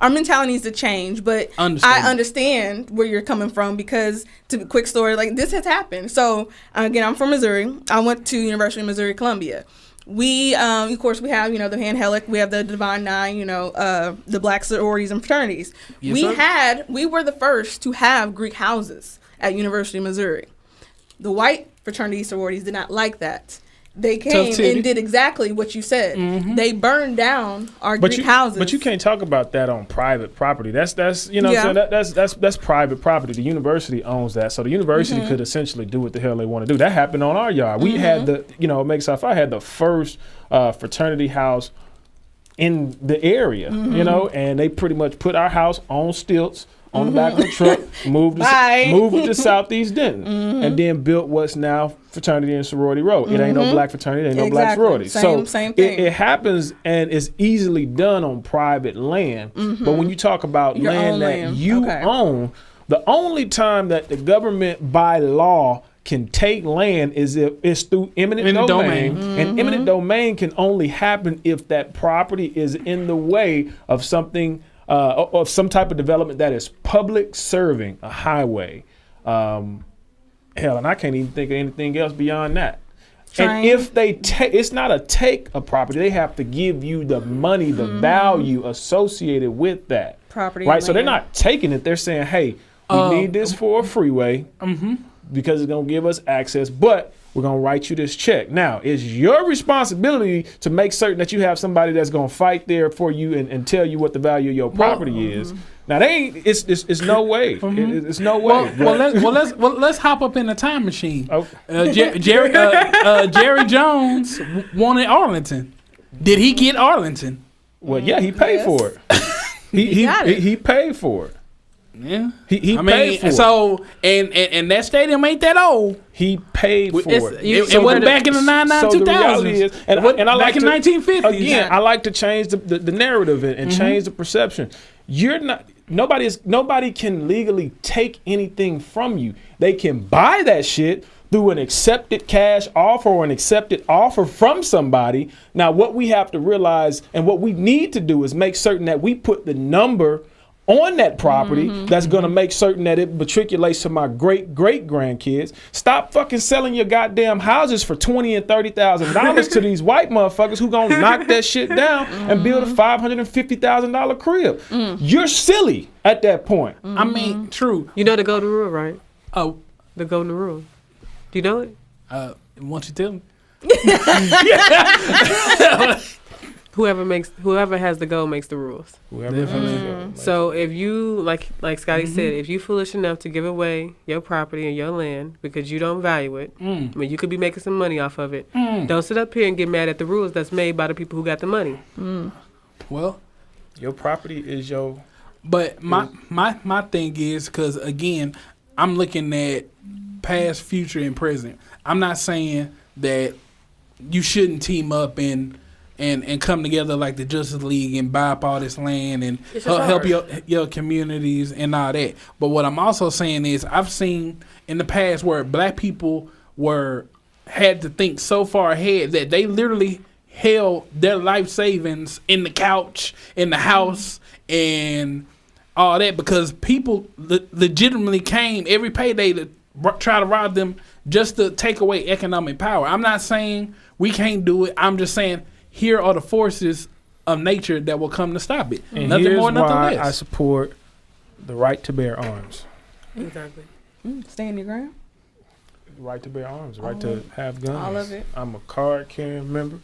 our mentality needs to change, but I understand where you're coming from because, quick story, like this has happened. So, again, I'm from Missouri. I went to University of Missouri, Columbia. We, of course, we have, the Hand Helic, we have the Divine Nine, the black sororities and fraternities. Yes, we were the first to have Greek houses at University of Missouri. The white fraternity sororities did not like that. They came and did exactly what you said. Mm-hmm. They burned down our Greek houses. But you can't talk about that on private property. That's that's private property. The university owns that, so the university could essentially do what the hell they want to do. That happened on our yard. We had I had the first fraternity house in the area, and they pretty much put our house on stilts. On the back of the truck, moved it to Southeast Denton, and then built what's now Fraternity and Sorority Road. It ain't no black fraternity, ain't no black sorority. Same thing. It happens and it's easily done on private land. But when you talk about land that you own, the only time that the government by law can take land is if it's through eminent domain. And eminent domain can only happen if that property is in the way of something of some type of development that is public serving, a highway. Hell, and I can't even think of anything else beyond that. And if they it's not a take a property, they have to give you the money, the value associated with that property. Right? So they're not taking it. They're saying, hey, we need this for a freeway because it's going to give us access, but we're going to write you this check. Now, it's your responsibility to make certain that you have somebody that's going to fight there for you and tell you what the value of your property is. Now, it's no way. It's no way. Let's hop up in the time machine. Okay. Jerry Jones wanted Arlington. Did he get Arlington? Well, yeah, he paid for it. He paid for it. Yeah, he paid for it. So and that stadium ain't that old. He paid for it. It wasn't back in the 2000s. And I like back in 1950s. Again, I like to change the narrative and change the perception. Nobody can legally take anything from you. They can buy that shit through an accepted cash offer or an accepted offer from somebody. Now, what we have to realize and what we need to do is make certain that we put the number on that property that's going to make certain that it matriculates to my great grandkids. Stop fucking selling your goddamn houses for $20,000 and $30,000 to these white motherfuckers who gonna knock that shit down and build a $550,000 crib. You're silly at that point. I mean, true. You know the golden rule, right? Oh, the golden rule. Do you know it? Won't you tell me? Whoever has the goal makes the rules. So if you like Scottie said, if you foolish enough to give away your property and your land because you don't value it, I mean you could be making some money off of it. Don't sit up here and get mad at the rules that's made by the people who got the money. Well, your property is your. But my thing is because again, I'm looking at past, future, and present. I'm not saying that you shouldn't team up and come together like the Justice League and buy up all this land and help your communities and all that. But what I'm also saying is I've seen in the past where black people had to think so far ahead that they literally held their life savings in the couch, in the house, and all that because people legitimately came every payday to try to rob them just to take away economic power. I'm not saying we can't do it. I'm just saying here are the forces of nature that will come to stop it. And Nothing here's more, nothing why less. I support the right to bear arms. Exactly. Stand your ground. The right to bear arms, the right to have guns. All of it. I'm a card carrying member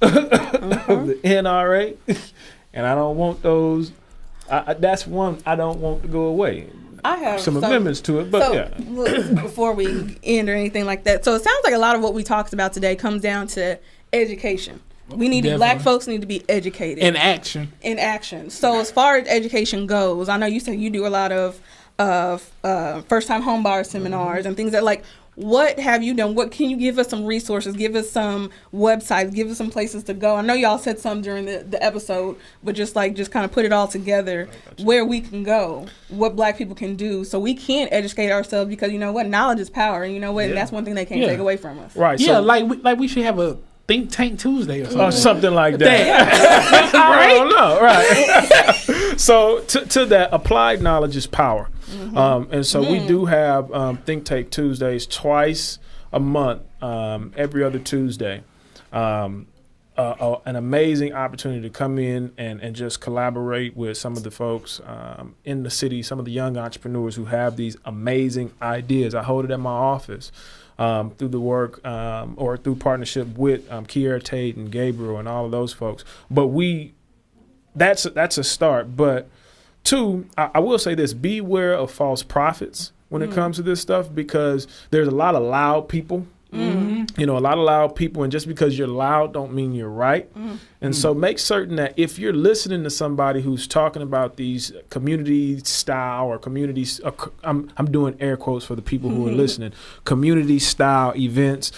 of the NRA, and I don't want those. That's one I don't want to go away. I have some amendments to it, but yeah. Before we end or anything like that, so it sounds like a lot of what we talked about today comes down to education. We need black folks need to be educated in action. In action. So as far as education goes, I know you said you do a lot of first time home buyer seminars and things that like. What have you done? What can you give us some resources? Give us some websites. Give us some places to go. I know y'all said some during the episode, but just kind of put it all together where we can go, what black people can do, so we can educate ourselves because you know what, knowledge is power, and you know what, and that's one thing they can't take away from us. Right. Yeah, so we should have a Think Tank Tuesday or something. Or something like that. I don't know. Right. So to that, applied knowledge is power. And so we do have Think Tank Tuesdays twice a month, every other Tuesday. An amazing opportunity to come in and just collaborate with some of the folks in the city, some of the young entrepreneurs who have these amazing ideas. I hold it at my office. Through the work or through partnership with Kiera Tate and Gabriel and all of those folks. But that's a start. But two, I will say this, beware of false prophets when it comes to this stuff because there's a lot of loud people. You know, a lot of loud people, and just because you're loud don't mean you're right. And so make certain that if you're listening to somebody who's talking about these community style or communities, I'm doing air quotes for the people who are listening, community style events,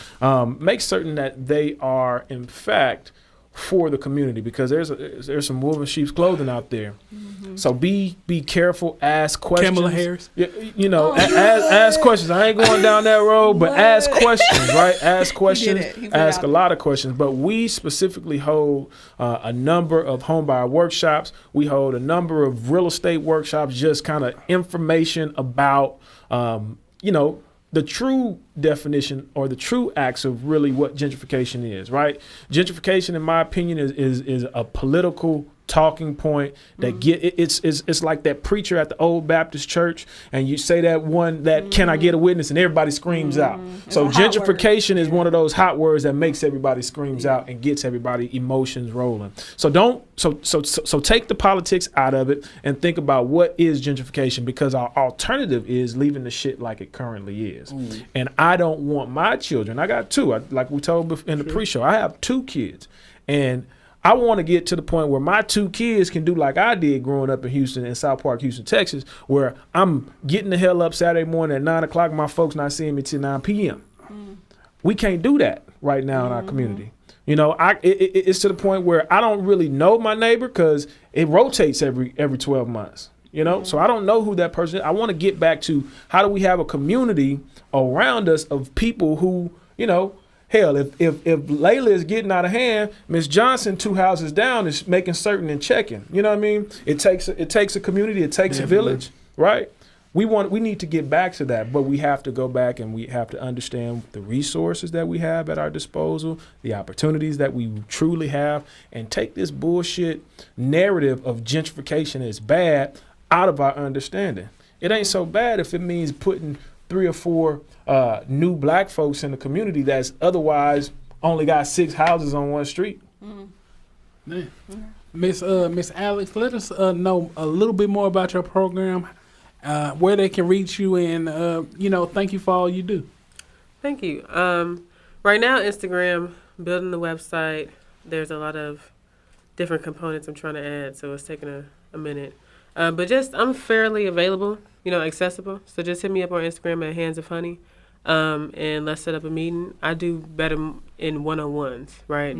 make certain that they are in fact for the community because there's some wolf in sheep's clothing out there. So be careful, ask questions. Kamala Harris. You know, ask questions. I ain't going down that road, but ask questions, right? Ask questions. Ask a lot of questions. But we specifically hold a number of homebuyer workshops. We hold a number of real estate workshops, just kind of information about, you know, the true definition or the true acts of really what gentrification is, right? Gentrification, in my opinion, is a political talking point that it's like that preacher at the old Baptist church and you say that one that can I get a witness and everybody screams out. So gentrification is one of those hot words that makes everybody screams out and gets everybody emotions rolling. So so take the politics out of it and think about what is gentrification because our alternative is leaving the shit like it currently is. And I don't want my children, I got two, like we told in the pre-show, I have 2 kids and I want to get to the point where my 2 kids can do like I did growing up in Houston, in South Park, Houston, Texas, where I'm getting the hell up Saturday morning at 9 o'clock, my folks not seeing me till 9 p.m. We can't do that right now in our community. You know, it's to the point where I don't really know my neighbor because it rotates every 12 months. You know, so I don't know who that person is. I want to get back to how do we have a community around us of people who, you know, hell, if Layla is getting out of hand, Miss Johnson 2 houses down is making certain and checking. You know what I mean? It takes a community, it takes a village, right? We need to get back to that, but we have to go back and we have to understand the resources that we have at our disposal, the opportunities that we truly have, and take this bullshit narrative of gentrification is bad out of our understanding. It ain't so bad if it means putting 3 or 4 new black folks in the community that's otherwise only got 6 houses on one street. Miss Alex, let us know a little bit more about your program, where they can reach you, and you know, thank you for all you do. Thank you. Right now, Instagram, building the website. There's a lot of different components I'm trying to add, so it's taking a minute. But just I'm fairly available, you know, accessible. So just hit me up on Instagram at Hands of Honey, and let's set up a meeting. I do better in one-on-ones, right?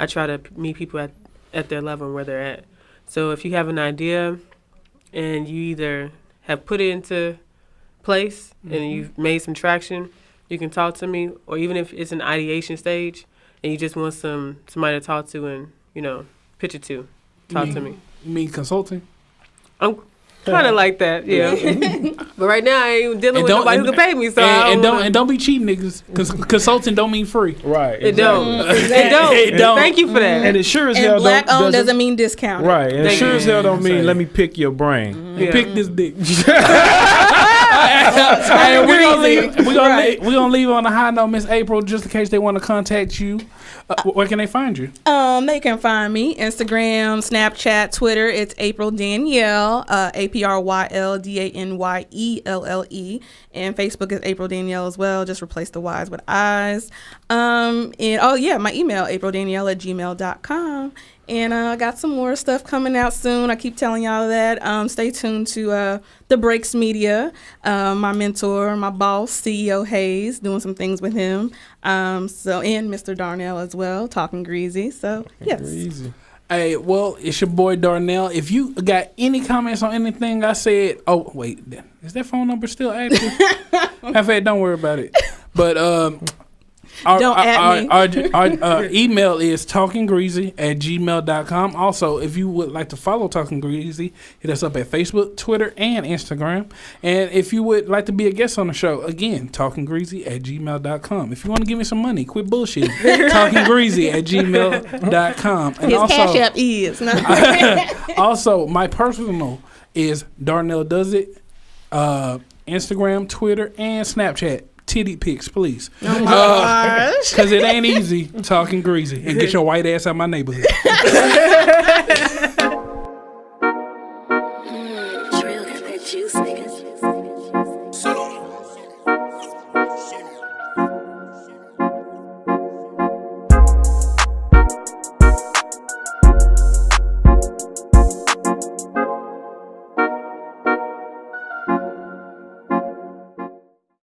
I try to meet people at their level and where they're at. So if you have an idea and you either have put it into place and you've made some traction, you can talk to me. Or even if it's an ideation stage and you just want somebody to talk to and, you know, pitch it to, talk to me. You mean consulting? Kind of like that, yeah. But right now, I ain't dealing with nobody who can pay me, so and don't be cheating, niggas, because consulting don't mean free. Right. It don't. It don't. Thank you for that. And it sure as hell black owned doesn't mean discounted. Right. And it sure as hell don't mean let me pick your brain. Pick this dick. Hey, we're gonna leave on a high note, Miss April, just in case they want to contact you. Where can they find you? They can find me Instagram, Snapchat, Twitter. It's April Danielle, APRYLDANYELLE, and Facebook is April Danielle as well. Just replace the Y's with I's. And my email aprilDanielle@gmail.com. And I got some more stuff coming out soon. I keep telling y'all that. Stay tuned to The Breaks Media. My mentor, my boss, CEO Hayes, doing some things with him. And Mr. Darnell as well, Talkin Greasy. So, yes. Greasy. Hey, well, it's your boy Darnell. If you got any comments on anything I said, oh, wait, is that phone number still active? In fact, don't worry about it. But our email is talkinggreasy@gmail.com. Also, if you would like to follow Talkin Greasy, hit us up at Facebook, Twitter, and Instagram. And if you would like to be a guest on the show, again, talkinggreasy@gmail.com. If you want to give me some money, quit bullshit. talkinggreasy@gmail.com. And his cash app is. Also, my personal is Darnell Does It. Instagram, Twitter, and Snapchat. Titty pics, please. Oh my gosh. Because it ain't easy talking greasy. And get your white ass out of my neighborhood.